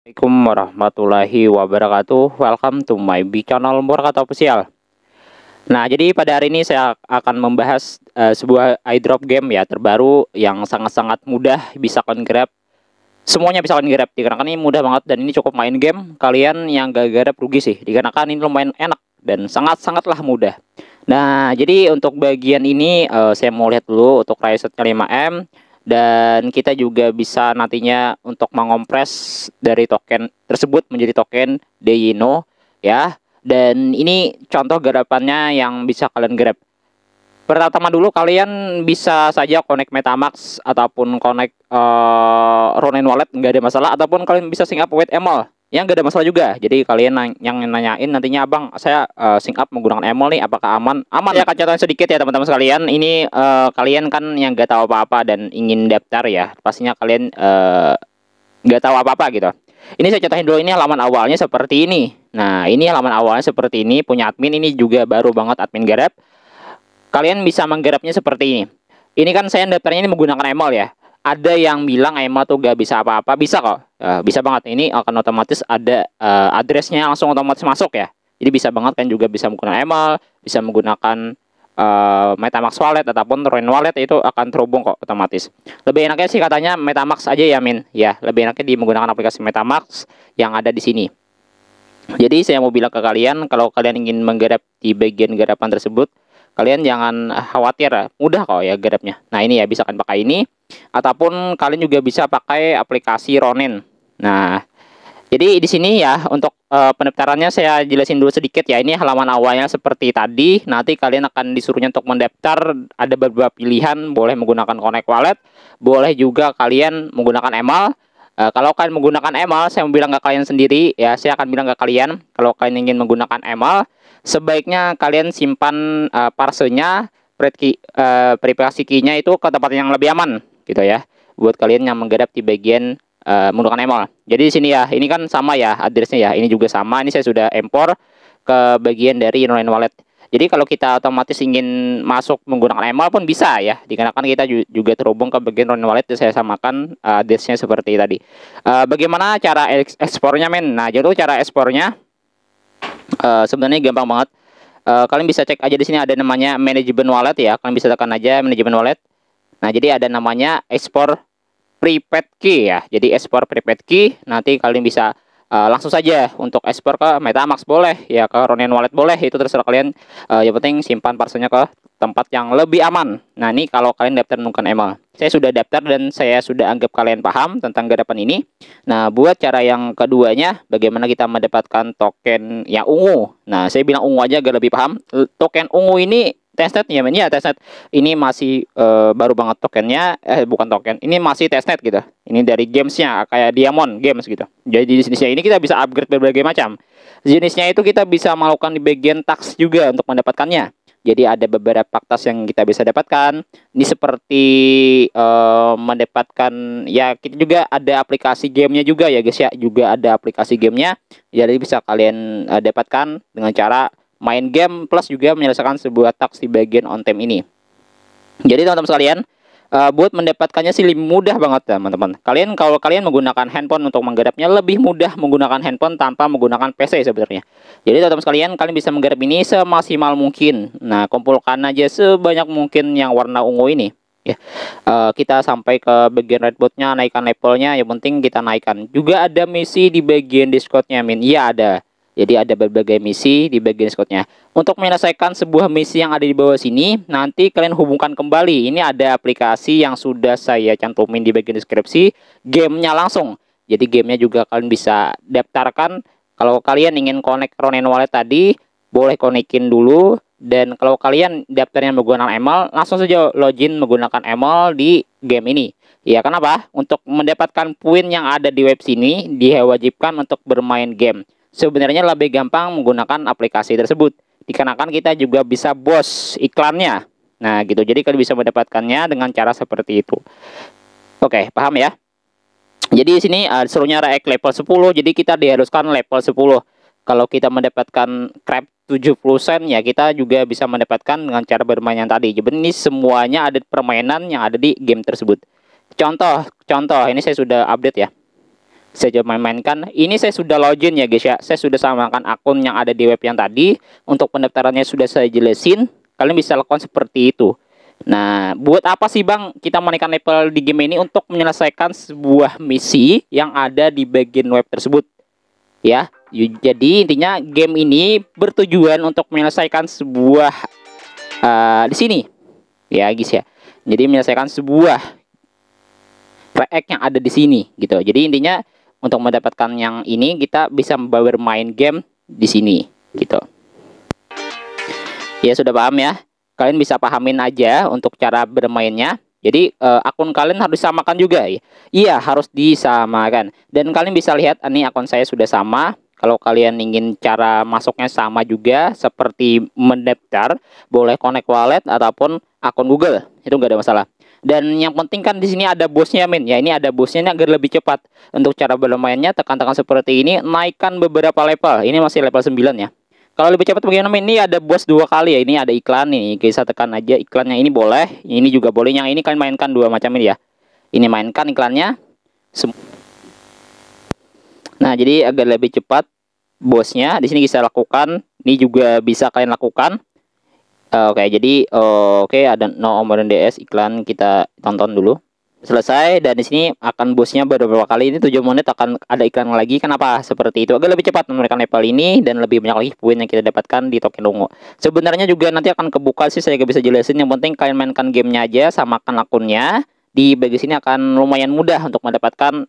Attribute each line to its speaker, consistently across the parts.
Speaker 1: Assalamualaikum warahmatullahi wabarakatuh. Welcome to my B channel Murakato Official. Nah, jadi pada hari ini saya akan membahas sebuah iDrop game ya terbaru yang sangat-sangat mudah bisa kalian grab. Semuanya bisa kalian grab dikarenakan ini mudah banget dan ini cukup main game. Kalian yang gak grab rugi sih dikarenakan ini lumayan enak dan sangat-sangatlah mudah. Nah, jadi untuk bagian ini saya mau lihat dulu untuk risetnya 5M. Dan kita juga bisa nantinya untuk mengompres dari token tersebut menjadi token Deino ya. Dan ini contoh garapannya yang bisa kalian grab. Pertama dulu kalian bisa saja connect MetaMask ataupun connect Ronin Wallet, nggak ada masalah, ataupun kalian bisa sync up with ML yang nggak ada masalah juga. Jadi kalian yang nanyain nantinya, abang saya sync up menggunakan ML nih, apakah aman? Aman ya. Catatan sedikit ya teman-teman sekalian, ini kalian kan yang nggak tahu apa-apa dan ingin daftar ya, pastinya kalian nggak tahu apa-apa gitu. Ini saya contohin dulu, ini halaman awalnya seperti ini. Nah, ini halaman awalnya seperti ini, punya admin, ini juga baru banget admin garap. Kalian bisa menggarapnya seperti ini. Ini kan saya daftarnya ini menggunakan email ya. Ada yang bilang email tuh gak bisa apa-apa, bisa kok. Bisa banget. Ini akan otomatis ada addressnya langsung otomatis masuk ya. Jadi bisa banget kan, juga bisa menggunakan email, bisa menggunakan MetaMask wallet ataupun Ronin wallet, itu akan terhubung kok otomatis. Lebih enaknya sih katanya MetaMask aja ya Min. Ya, lebih enaknya di menggunakan aplikasi MetaMask yang ada di sini. Jadi saya mau bilang ke kalian, kalau kalian ingin menggarap di bagian garapan tersebut, kalian jangan khawatir, mudah kok ya garapnya. Nah, ini ya bisa kan pakai ini, ataupun kalian juga bisa pakai aplikasi Ronin. Nah, jadi di sini ya untuk pendaftarannya saya jelasin dulu sedikit ya. Ini halaman awalnya seperti tadi. Nanti kalian akan disuruhnya untuk mendaftar. Ada beberapa pilihan, boleh menggunakan Connect Wallet, boleh juga kalian menggunakan email. Kalau kalian menggunakan email, saya mau bilang ke kalian sendiri ya, saya akan bilang ke kalian, kalau kalian ingin menggunakan email, sebaiknya kalian simpan parsenya, privasi key-nya itu ke tempat yang lebih aman gitu ya, buat kalian yang menggarap di bagian menggunakan email. Jadi di sini ya, ini kan sama ya addressnya ya, ini juga sama. Ini saya sudah impor ke bagian dari Ronin Wallet. Jadi kalau kita otomatis ingin masuk menggunakan email pun bisa ya, dikarenakan kita juga terhubung ke bagian Ronin Wallet. Saya samakan addressnya seperti tadi. Bagaimana cara ekspornya men? Nah, jadi cara ekspornya sebenarnya gampang banget. Kalian bisa cek aja di sini, ada namanya manajemen wallet ya. Kalian bisa tekan aja manajemen wallet. Nah, jadi ada namanya ekspor prepaid key ya. Jadi ekspor prepaid key, nanti kalian bisa langsung saja untuk ekspor ke MetaMask boleh ya, ke Ronin Wallet boleh, itu terserah kalian. Yang penting simpan parselnya ke tempat yang lebih aman. Nah, ini kalau kalian daftar menggunakan email. Saya sudah daftar dan saya sudah anggap kalian paham tentang garapan ini. Nah, buat cara yang keduanya, bagaimana kita mendapatkan token yang ungu. Nah, saya bilang ungu aja agar lebih paham. Token ungu ini testnet ya, ya testnet. Ini masih baru banget tokennya, bukan token, ini masih testnet gitu. Ini dari gamesnya kayak Diamond Games gitu. Jadi di sini ini kita bisa upgrade berbagai macam jenisnya, itu kita bisa melakukan di bagian tax juga untuk mendapatkannya. Jadi ada beberapa tas yang kita bisa dapatkan. Ini seperti mendapatkan ya, kita juga ada aplikasi gamenya juga ya guys ya, juga ada aplikasi gamenya. Jadi bisa kalian dapatkan dengan cara main game plus juga menyelesaikan sebuah task di bagian on time ini. Jadi teman-teman sekalian, buat mendapatkannya sih lebih mudah banget teman-teman. Kalau kalian menggunakan handphone untuk menggarapnya, lebih mudah menggunakan handphone tanpa menggunakan PC sebenarnya. Jadi teman-teman sekalian, kalian bisa menggarap ini semaksimal mungkin. Nah, kumpulkan aja sebanyak mungkin yang warna ungu ini. Ya, kita sampai ke bagian redbotnya, naikkan levelnya. Yang penting kita naikkan. Juga ada misi di bagian Discordnya, Min. Iya ada. Jadi ada berbagai misi di bagian Discordnya. Untuk menyelesaikan sebuah misi yang ada di bawah sini, nanti kalian hubungkan kembali. Ini ada aplikasi yang sudah saya cantumin di bagian deskripsi, gamenya langsung. Jadi gamenya juga kalian bisa daftarkan. Kalau kalian ingin connect Ronin Wallet tadi, boleh konekin dulu. Dan kalau kalian daftarnya menggunakan email, langsung saja login menggunakan email di game ini. Ya, kenapa? Untuk mendapatkan poin yang ada di web sini, diwajibkan untuk bermain game. Sebenarnya lebih gampang menggunakan aplikasi tersebut, dikarenakan kita juga bisa bos iklannya. Nah gitu, jadi kalian bisa mendapatkannya dengan cara seperti itu. Oke, paham ya? Jadi di sini serunya raek level 10, jadi kita diharuskan level 10. Kalau kita mendapatkan crab 70 sen ya, kita juga bisa mendapatkan dengan cara bermain yang tadi. Jadi ini semuanya ada permainan yang ada di game tersebut. Contoh ini saya sudah update ya. Saya coba mainkan. Ini saya sudah login ya guys ya. Saya sudah samakan akun yang ada di web yang tadi. Untuk pendaftarannya sudah saya jelasin. Kalian bisa lakukan seperti itu. Nah, buat apa sih Bang kita menaikkan level di game ini? Untuk menyelesaikan sebuah misi yang ada di bagian web tersebut. Ya, jadi intinya game ini bertujuan untuk menyelesaikan sebuah di sini. Ya guys ya. Jadi menyelesaikan sebuah react yang ada di sini gitu. Jadi intinya untuk mendapatkan yang ini kita bisa bermain game di sini gitu. Ya sudah paham ya. Kalian bisa pahamin aja untuk cara bermainnya. Jadi akun kalian harus disamakan juga ya. Iya, harus disamakan. Dan kalian bisa lihat ini akun saya sudah sama. Kalau kalian ingin cara masuknya sama juga seperti mendaftar, boleh connect wallet ataupun akun Google. Itu nggak ada masalah. Dan yang penting kan di sini ada bosnya min. Ya, ini ada bosnya agar lebih cepat. Untuk cara bermainnya tekan-tekan seperti ini, naikkan beberapa level. Ini masih level 9 ya. Kalau lebih cepat bagaimana? Ini ada bos 2 kali ya. Ini ada iklan nih. Bisa tekan aja iklannya, ini boleh. Ini juga boleh. Yang ini kalian mainkan 2 macam ini ya. Ini mainkan iklannya. Nah, jadi agar lebih cepat bosnya di sini bisa lakukan. Ini juga bisa kalian lakukan. Oke, jadi oke, ada no modern DS iklan, kita tonton dulu. Selesai, dan di sini akan bosnya beberapa kali. Ini 7 menit akan ada iklan lagi. Kenapa seperti itu? Agar lebih cepat menekan level ini dan lebih banyak lagi poin yang kita dapatkan di token ungu. Sebenarnya juga nanti akan kebuka sih, saya gak bisa jelasin. Yang penting kalian mainkan gamenya aja, samakan akunnya. Di bagian sini akan lumayan mudah untuk mendapatkan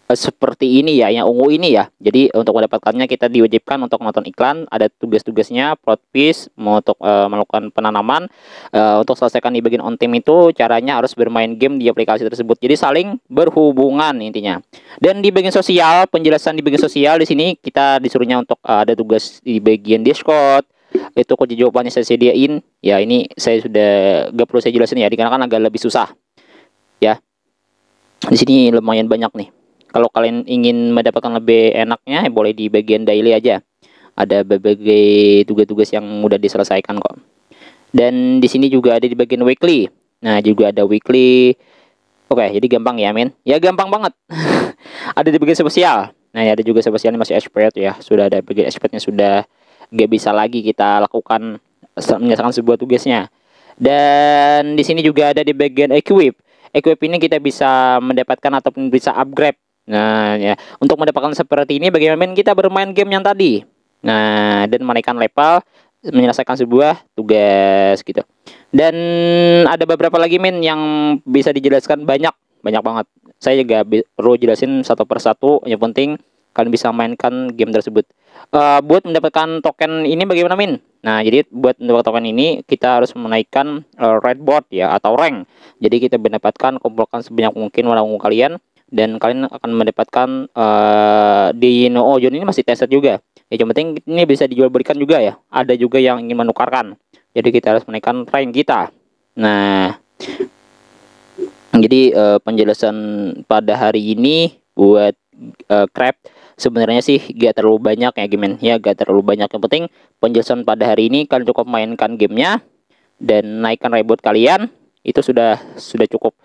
Speaker 1: seperti ini ya, yang ungu ini ya. Jadi untuk mendapatkannya kita diwajibkan untuk nonton iklan, ada tugas-tugasnya, plot piece, untuk melakukan penanaman. Untuk selesaikan di bagian on team itu caranya harus bermain game di aplikasi tersebut. Jadi saling berhubungan intinya. Dan di bagian sosial, penjelasan di bagian sosial di sini kita disuruhnya untuk ada tugas di bagian Discord. Itu kunci jawabannya saya sediain. Ya, ini saya sudah gak perlu saya jelasin ya, dikarenakan agak lebih susah. Ya. Di sini lumayan banyak nih. Kalau kalian ingin mendapatkan lebih enaknya, boleh di bagian daily aja. Ada berbagai tugas-tugas yang mudah diselesaikan kok. Dan di sini juga ada di bagian weekly. Nah, juga ada weekly. Oke, jadi gampang ya, men. Ya, gampang banget. Ada di bagian spesial. Nah, ya, ada juga spesialnya masih expert ya. Sudah ada bagian expertnya, sudah gak bisa lagi kita lakukan menyelesaikan sebuah tugasnya. Dan di sini juga ada di bagian equip. Equip ini kita bisa mendapatkan ataupun bisa upgrade. Nah, ya, untuk mendapatkan seperti ini bagaimana kita bermain game yang tadi. Nah, dan menaikkan level, menyelesaikan sebuah tugas gitu. Dan ada beberapa lagi men yang bisa dijelaskan, banyak banget. Saya juga perlu jelasin satu persatu. Yang penting kalian bisa mainkan game tersebut. Buat mendapatkan token ini bagaimana min? Nah, jadi buat mendapatkan token ini kita harus menaikkan red board ya, atau rank. Jadi kita mendapatkan, kumpulkan sebanyak mungkin warna ungu kalian, dan kalian akan mendapatkan di No Ojon ini masih tested juga. Ya, yang penting ini bisa dijual belikan juga ya. Ada juga yang ingin menukarkan. Jadi kita harus menaikkan rank kita. Nah, jadi penjelasan pada hari ini buat craft sebenarnya sih gak terlalu banyak ya game ya, gak terlalu banyak. Yang penting penjelasan pada hari ini kalian cukup mainkan gamenya dan naikkan reward kalian, itu sudah cukup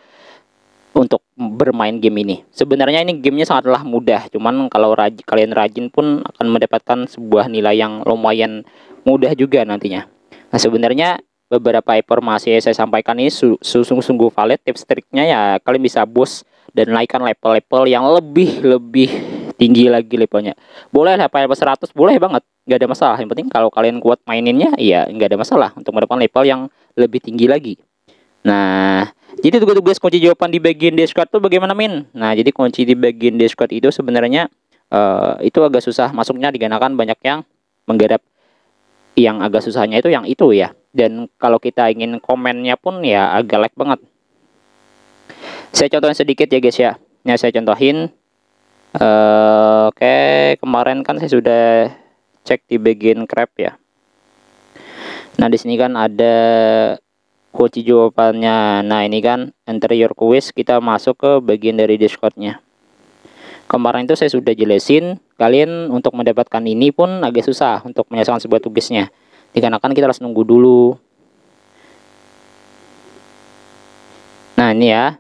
Speaker 1: untuk bermain game ini. Sebenarnya ini gamenya sangatlah mudah, cuman kalau kalian rajin pun akan mendapatkan sebuah nilai yang lumayan mudah juga nantinya. Nah, sebenarnya beberapa informasi yang saya sampaikan ini sungguh-sungguh valid. Tips triknya ya kalian bisa boost dan naikkan level-level yang lebih tinggi lagi levelnya. Boleh level 100, boleh banget, nggak ada masalah. Yang penting kalau kalian kuat maininnya, ya nggak ada masalah untuk mendapatkan level yang lebih tinggi lagi. Nah, jadi tugas-tugas kunci jawaban di bagian Discord tuh bagaimana min? Nah, jadi kunci di bagian Discord itu sebenarnya itu agak susah masuknya, dikarenakan banyak yang menggarap. Yang agak susahnya itu yang itu ya. Dan kalau kita ingin komennya pun ya agak lag banget. Saya contohin sedikit ya guys ya. Nah, saya contohin. Oke, kemarin kan saya sudah cek di bagian craft ya. Nah, di sini kan ada kunci jawabannya. Nah, ini kan enter your quiz, kita masuk ke bagian dari Discordnya. Kemarin itu saya sudah jelasin, kalian untuk mendapatkan ini pun agak susah untuk menyelesaikan sebuah tugasnya, dikarenakan kita harus nunggu dulu. Nah, ini ya,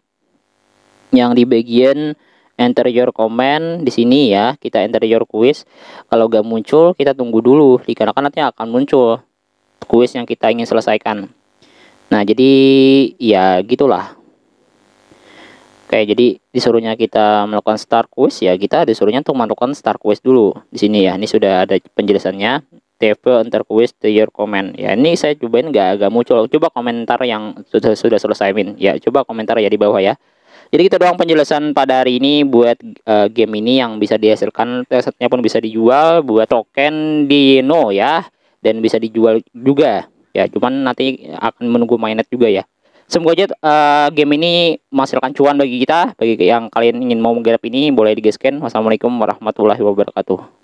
Speaker 1: yang di bagian enter your comment di sini ya, kita enter your quiz. Kalau gak muncul kita tunggu dulu, dikarenakan nanti akan muncul kuis yang kita ingin selesaikan. Nah jadi ya gitulah. Oke, jadi disuruhnya kita melakukan start quiz ya, kita disuruhnya untuk melakukan start quiz dulu di sini ya. Ini sudah ada penjelasannya. TV enter quiz to your comment. Ya, ini saya cobain nggak muncul. Coba komentar yang sudah selesai Min. Ya, coba komentar ya di bawah ya. Jadi kita doang penjelasan pada hari ini buat game ini yang bisa dihasilkan, setnya pun bisa dijual buat token di No ya, dan bisa dijual juga ya. Cuman nanti akan menunggu mainnet juga ya. Semoga aja game ini menghasilkan cuan bagi kita, bagi yang kalian ingin mau menggarap ini boleh digaskan. Wassalamualaikum warahmatullahi wabarakatuh.